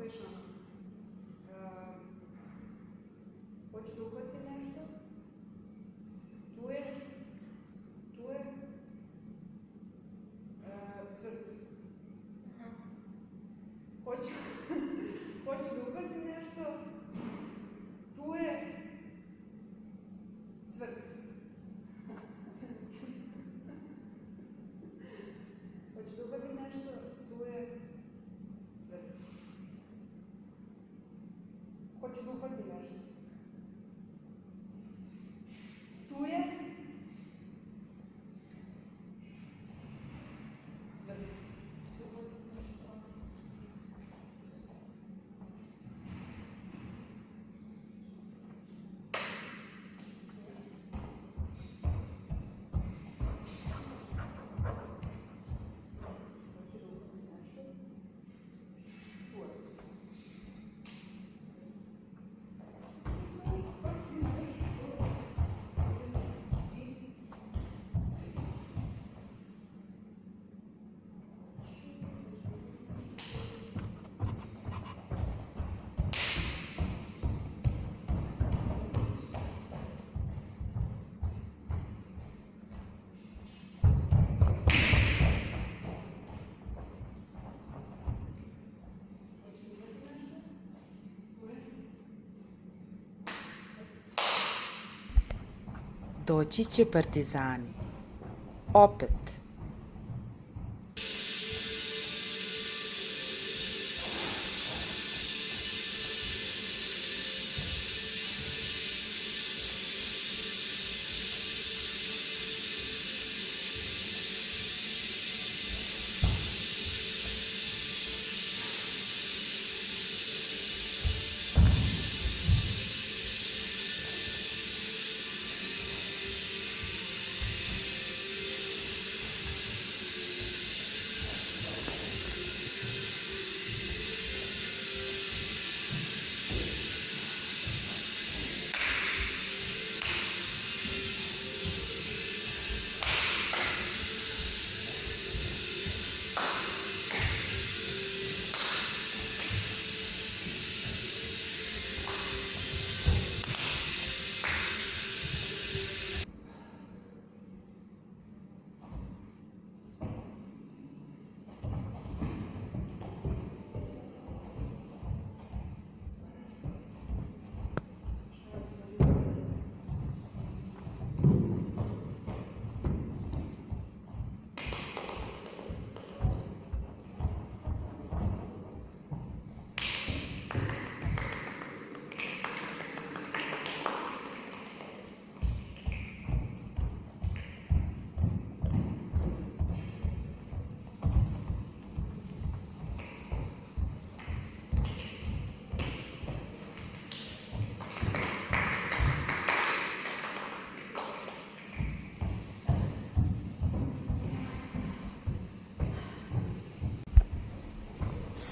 pogrešno. Hoću da uhvatim nešto. Tu je svrc. Hoću da uhvatim nešto. Tu je cvrc. Hoću da uhvatim nešto. Tu je cvrc. Hoću da uhvatim nešto. Tu je cvrc. Doći će partizani. Opet.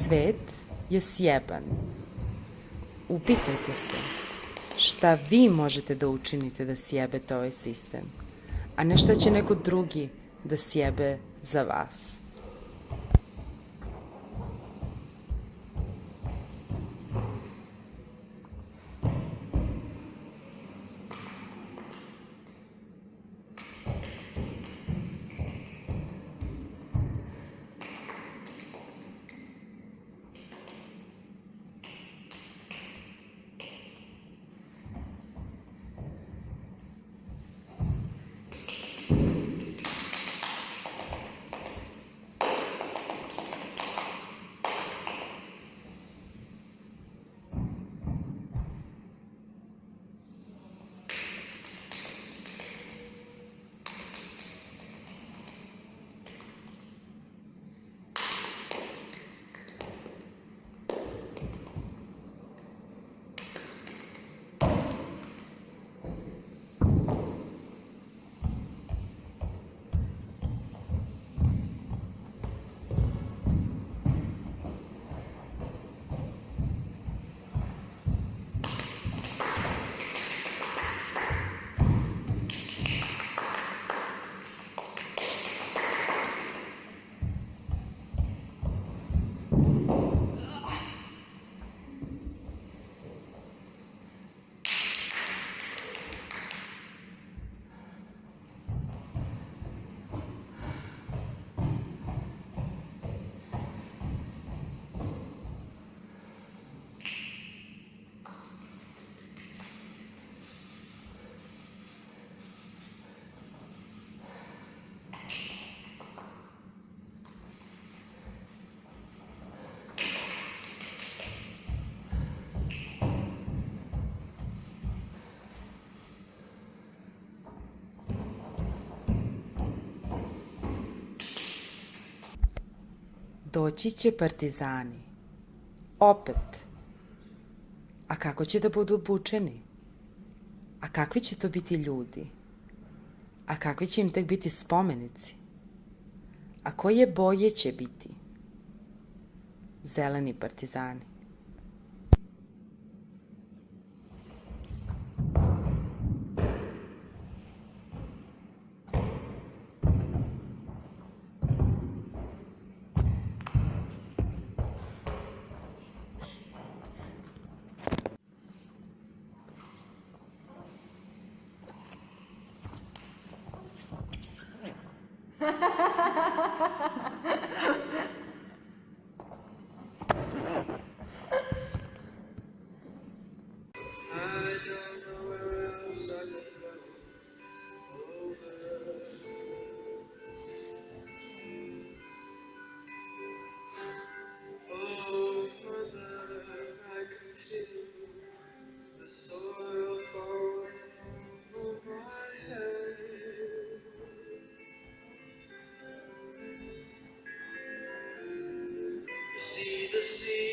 Svet je sjeban. Upitajte se šta vi možete da učinite da sjebete ovaj sistem, a ne šta će neko drugi da sjebe za vas. doći će partizani. Opet. A kako će da budu obučeni? A kakvi će to biti ljudi? A kakvi će im tek biti spomenici? A koje boje će biti? Zeleni partizani. I don't know where else I could go over. Oh, mother, I can feel the soil falling over my head. You see the sea